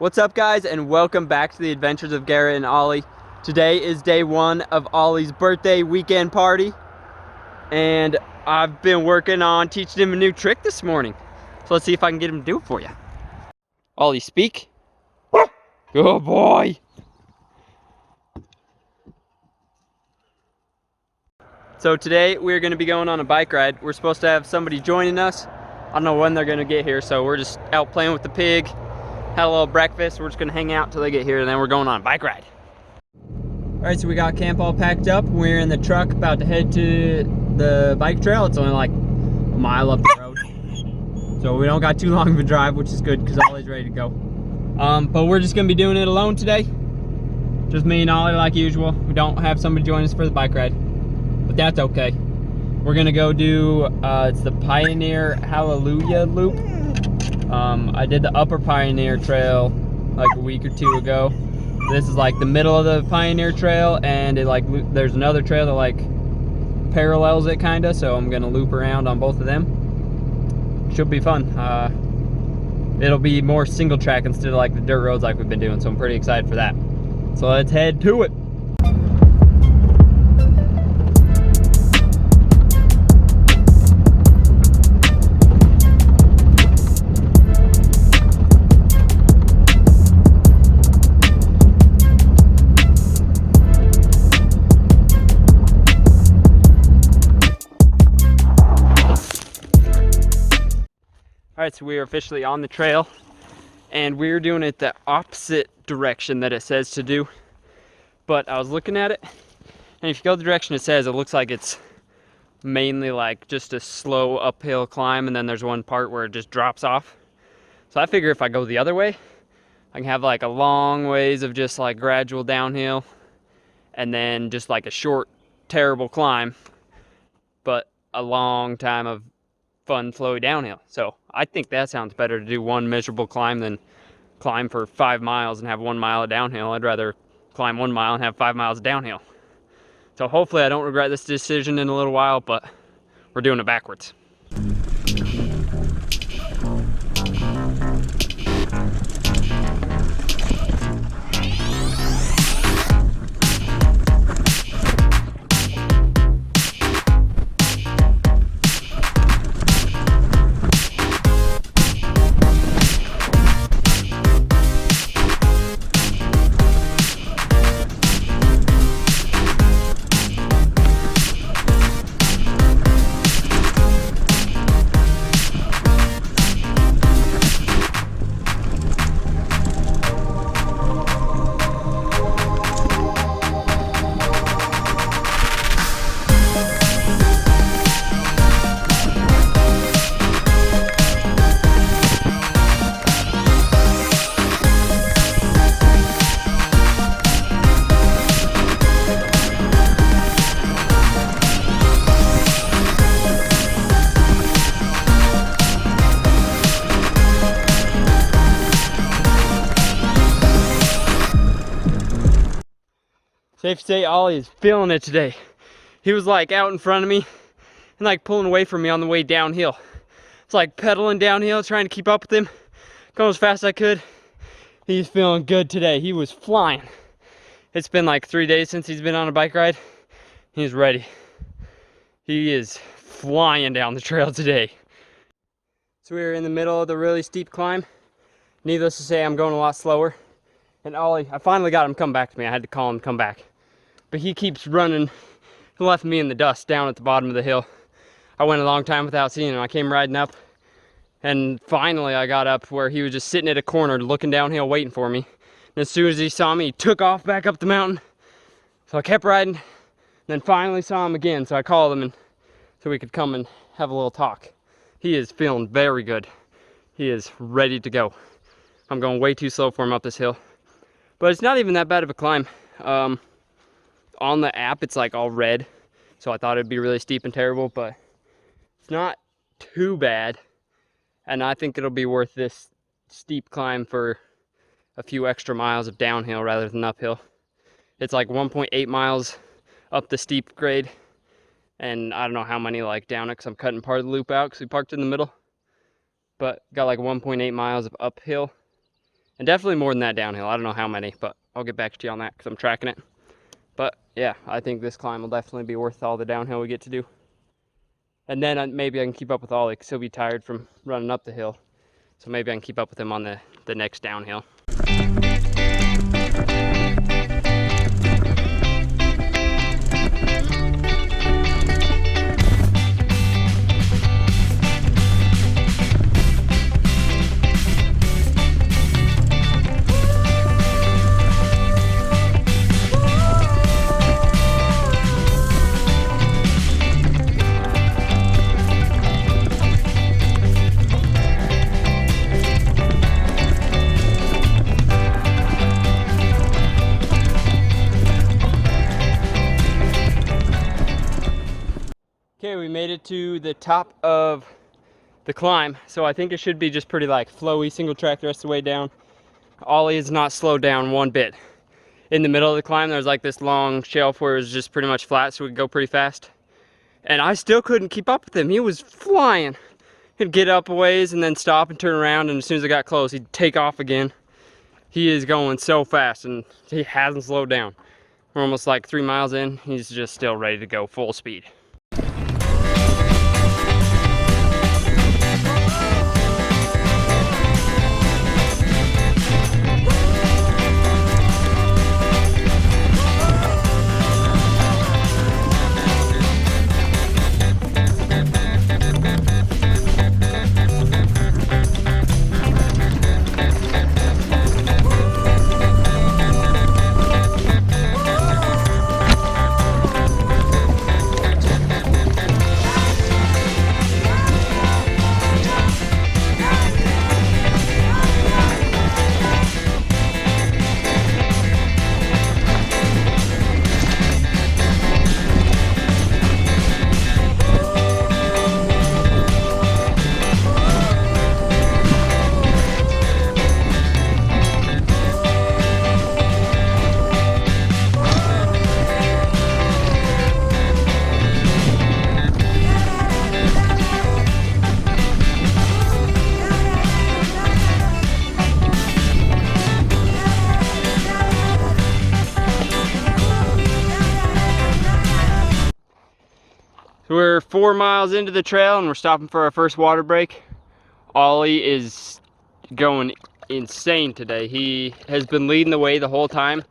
What's up, guys, and welcome back to the adventures of Garrett and Ollie. Today is day one of Ollie's birthday weekend party, and I've been working on teaching him a new trick this morning. So let's see if I can get him to do it for you. Ollie, speak. Good boy. So today we're going to be going on a bike ride. We're supposed to have somebody joining us. I don't know when they're going to get here, so we're just out playing with the pig. Had a little breakfast. We're just gonna hang out till they get here, and then we're going on a bike ride. All right, so we got camp all packed up. We're in the truck about to head to the bike trail. It's only like a mile up the road, so we don't got too long of a drive, which is good because Ollie's ready to go. But we're just gonna be doing it alone today. Just me and Ollie like usual. We don't have somebody join us for the bike ride, but that's okay. We're gonna go do, it's the Pioneer Halleluja loop. I did the Upper Pioneer Trail like a week or two ago. This is like the middle of the Pioneer Trail, and there's another trail that like parallels it kinda, so I'm gonna loop around on both of them. Should be fun. It'll be more single track instead of like the dirt roads like we've been doing, so I'm pretty excited for that. So let's head to it. All right, so we are officially on the trail, and we're doing it the opposite direction that it says to do. But I was looking at it, and if you go the direction it says, it looks like it's mainly like just a slow uphill climb, and then there's one part where it just drops off. So I figure if I go the other way, I can have like a long ways of just like gradual downhill, and then just like a short, terrible climb, but a long time of fun, flowy downhill. So I think that sounds better, to do one miserable climb than climb for 5 miles and have 1 mile of downhill. I'd rather climb 1 mile and have 5 miles of downhill. So hopefully I don't regret this decision in a little while, but we're doing it backwards. Safe to say, Ollie is feeling it today. He was like out in front of me and like pulling away from me on the way downhill. It's like pedaling downhill, trying to keep up with him, going as fast as I could. He's feeling good today. He was flying. It's been like 3 days since he's been on a bike ride. He's ready. He is flying down the trail today. So we're in the middle of the really steep climb. Needless to say, I'm going a lot slower. And Ollie, I finally got him come back to me. I had to call him to come back. But he keeps running. He left me in the dust down at the bottom of the hill. I went a long time without seeing him. I came riding up, and finally I got up where he was just sitting at a corner looking downhill waiting for me. And as soon as he saw me, he took off back up the mountain. So I kept riding, and then finally saw him again. So I called him so we could come and have a little talk. He is feeling very good. He is ready to go. I'm going way too slow for him up this hill. But it's not even that bad of a climb. On the app, it's like all red. So I thought it'd be really steep and terrible, but it's not too bad. And I think it'll be worth this steep climb for a few extra miles of downhill rather than uphill. It's like 1.8 miles up the steep grade, and I don't know how many like down it because I'm cutting part of the loop out because we parked in the middle. But got like 1.8 miles of uphill And definitely more than that downhill. I don't know how many, but I'll get back to you on that because I'm tracking it. But yeah, I think this climb will definitely be worth all the downhill we get to do. And then maybe I can keep up with Ollie because he'll be tired from running up the hill. So maybe I can keep up with him on the next downhill. Okay, we made it to the top of the climb, so I think it should be just pretty like flowy, single track the rest of the way down. Ollie is not slowed down one bit. In the middle of the climb, there's like this long shelf where it was just pretty much flat, so we could go pretty fast. And I still couldn't keep up with him. He was flying. He'd get up a ways and then stop and turn around, and as soon as I got close, he'd take off again. He is going so fast, and he hasn't slowed down. We're almost like 3 miles in. He's just still ready to go full speed. We're 4 miles into the trail and we're stopping for our first water break. Ollie is going insane today. He has been leading the way the whole time,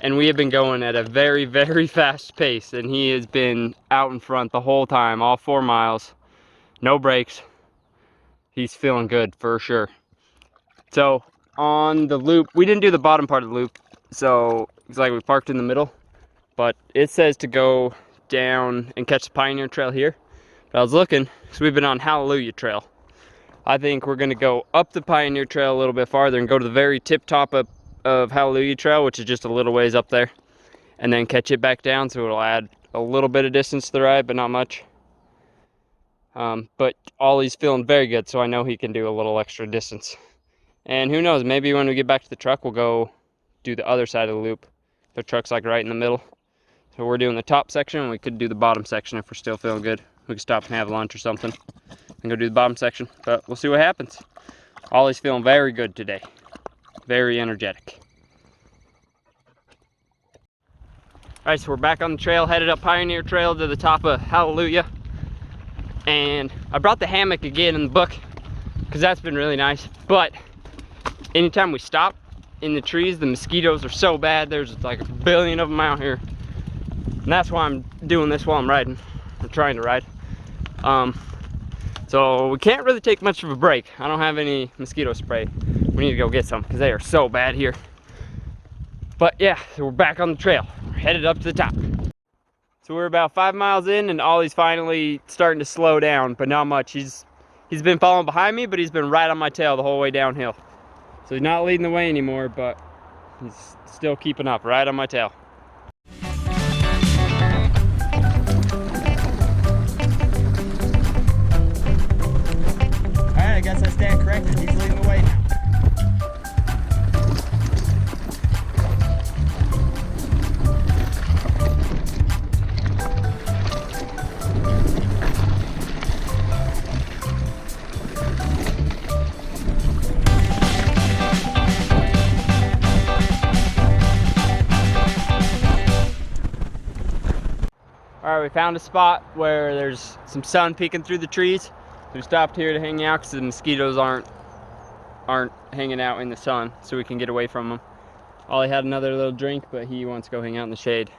and we have been going at a very, very fast pace, and he has been out in front the whole time, all 4 miles, no breaks. He's feeling good for sure. So on the loop, we didn't do the bottom part of the loop, so it's like we parked in the middle, but it says to go down and catch the Pioneer Trail here. But I was looking, because we've been on Halleluja Trail. I think we're gonna go up the Pioneer Trail a little bit farther and go to the very tip top of Halleluja Trail, which is just a little ways up there, and then catch it back down, so it'll add a little bit of distance to the ride, but not much. But Ollie's feeling very good, so I know he can do a little extra distance. And who knows, maybe when we get back to the truck, we'll go do the other side of the loop. The truck's like right in the middle. So we're doing the top section, and we could do the bottom section if we're still feeling good. We could stop and have lunch or something and go do the bottom section, but we'll see what happens. Ollie's feeling very good today. Very energetic. All right, so we're back on the trail, headed up Pioneer Trail to the top of Halleluja. And I brought the hammock again in the book because that's been really nice. But anytime we stop in the trees, the mosquitoes are so bad. There's like a billion of them out here. And that's why I'm doing this while I'm riding. I'm trying to ride. So we can't really take much of a break. I don't have any mosquito spray. We need to go get some because they are so bad here. But yeah, so we're back on the trail. We're headed up to the top. So we're about 5 miles in, and Ollie's finally starting to slow down, but not much. He's been following behind me, but he's been right on my tail the whole way downhill. So he's not leading the way anymore, but he's still keeping up right on my tail. Alright, I guess I stand corrected. He's leading the way now. All right, we found a spot where there's some sun peeking through the trees. So we stopped here to hang out because the mosquitoes aren't hanging out in the sun, so we can get away from them. Ollie had another little drink, but he wants to go hang out in the shade.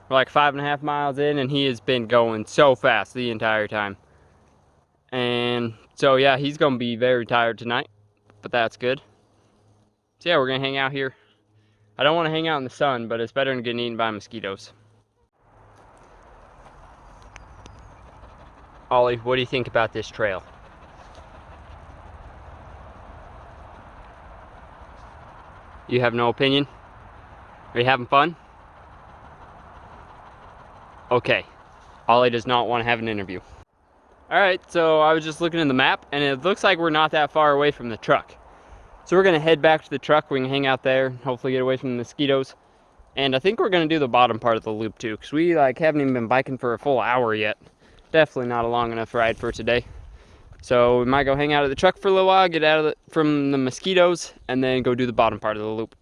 We're like 5.5 miles in, and he has been going so fast the entire time. And so yeah, he's gonna be very tired tonight, but that's good. So yeah, we're gonna hang out here. I don't want to hang out in the sun, but it's better than getting eaten by mosquitoes. Ollie, what do you think about this trail? You have no opinion? Are you having fun? Okay. Ollie does not want to have an interview. Alright, so I was just looking in the map, and it looks like we're not that far away from the truck. So we're going to head back to the truck. We can hang out there, hopefully get away from the mosquitoes. And I think we're going to do the bottom part of the loop too, because we haven't even been biking for a full hour yet. Definitely not a long enough ride for today. So we might go hang out at the truck for a little while, get out of from the mosquitoes, and then go do the bottom part of the loop.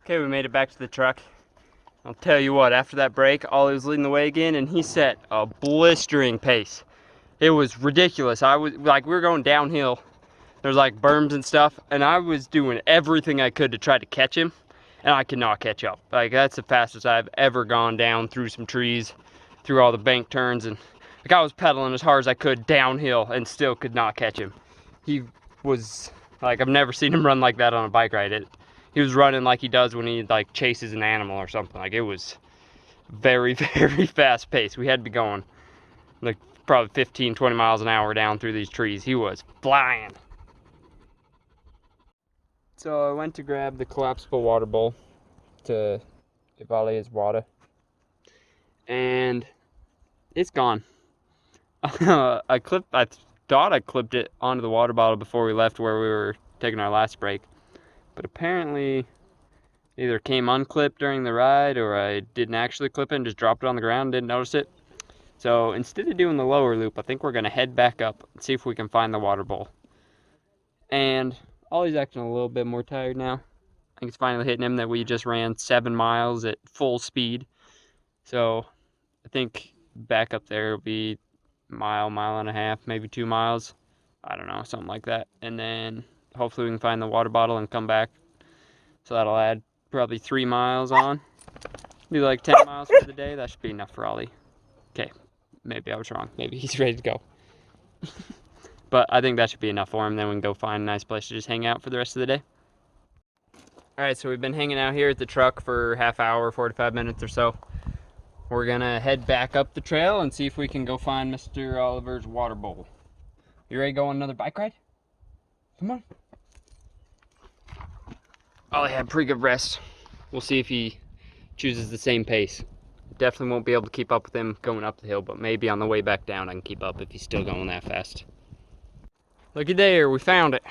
Okay, we made it back to the truck. I'll tell you what, after that break, Ollie was leading the way again, and he set a blistering pace. It was ridiculous. We were going downhill. There's like berms and stuff, and I was doing everything I could to try to catch him, and I could not catch up. Like, that's the fastest I've ever gone down through some trees, through all the bank turns, and like I was pedaling as hard as I could downhill and still could not catch him. He was, like, I've never seen him run like that on a bike ride. He was running like he does when he like chases an animal or something. Like, it was very, very fast pace. We had to be going like probably 15, 20 miles an hour down through these trees. He was flying. So I went to grab the collapsible water bowl to give Ollie his water, and it's gone. I thought I clipped it onto the water bottle before we left where we were taking our last break. But apparently either came unclipped during the ride, or I didn't actually clip it and just dropped it on the ground and didn't notice it. So instead of doing the lower loop, I think we're going to head back up and see if we can find the water bowl. And Ollie's acting a little bit more tired now. I think it's finally hitting him that we just ran 7 miles at full speed. So I think back up there will be mile and a half, maybe 2 miles. I don't know, something like that. And then hopefully we can find the water bottle and come back. So that'll add probably 3 miles on. Do like 10 miles for the day. That should be enough for Ollie. Okay, maybe I was wrong. Maybe he's ready to go. But I think that should be enough for him. Then we can go find a nice place to just hang out for the rest of the day. Alright, so we've been hanging out here at the truck for half hour, 45 minutes or so. We're gonna head back up the trail and see if we can go find Mr. Oliver's water bowl. You ready to go on another bike ride? Come on. Ollie had pretty good rest. We'll see if he chooses the same pace. Definitely won't be able to keep up with him going up the hill, but maybe on the way back down I can keep up if he's still going that fast. Looky there, we found it.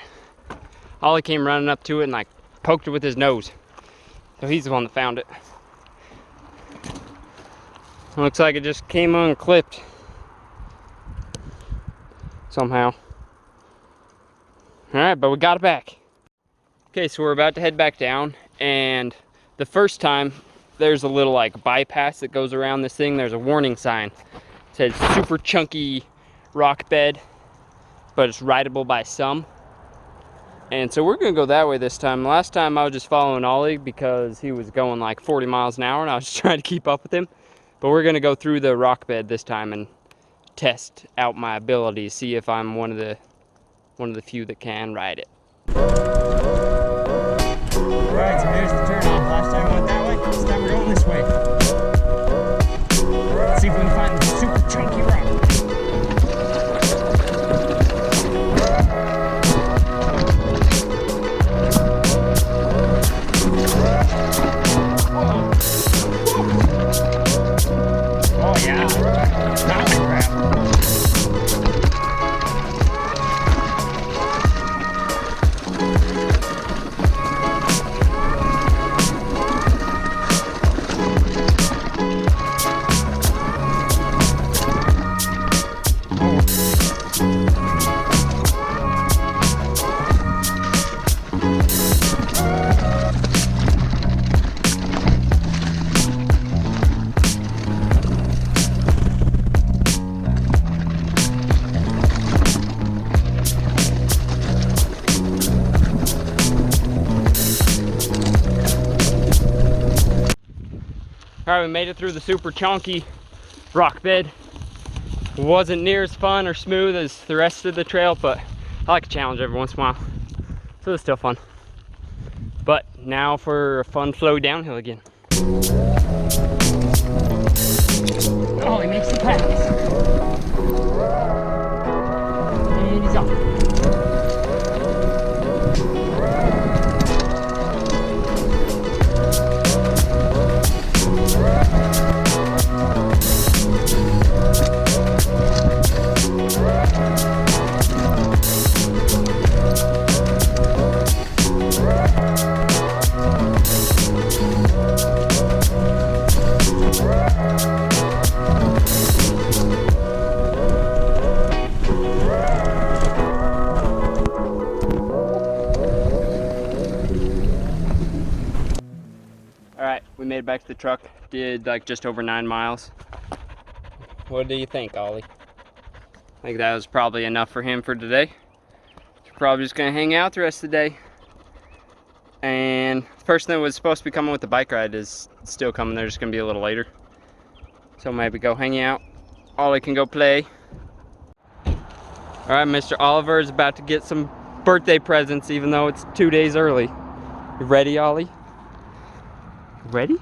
Ollie came running up to it and like poked it with his nose. So he's the one that found it. Looks like it just came unclipped somehow. Alright, but we got it back. Okay, so we're about to head back down, and the first time there's a little like bypass that goes around this thing. There's a warning sign. It says super chunky rock bed, but it's rideable by some. And so we're gonna go that way this time. Last time I was just following Ollie because he was going like 40 miles an hour and I was just trying to keep up with him. But we're gonna go through the rock bed this time and test out my abilities, see if I'm one of the few that can ride it. Alright, so here's the turnoff. Last time I went that way, this time we're going this way. Let's see if we can find the super chunky rock. Oh yeah, that was crap. Alright, we made it through the super chunky rock bed. It wasn't near as fun or smooth as the rest of the trail, but I like a challenge every once in a while. So it's still fun. But now for a fun flow downhill again. Oh, he makes the pass. And he's off. Alright, we made it back to the truck. Did like just over 9 miles. What do you think, Ollie? I think that was probably enough for him for today. He's probably just gonna hang out the rest of the day. And the person that was supposed to be coming with the bike ride is still coming. They're just gonna be a little later. So maybe go hang out. Ollie can go play. Alright, Mr. Oliver is about to get some birthday presents even though it's 2 days early. You ready, Ollie? Ready?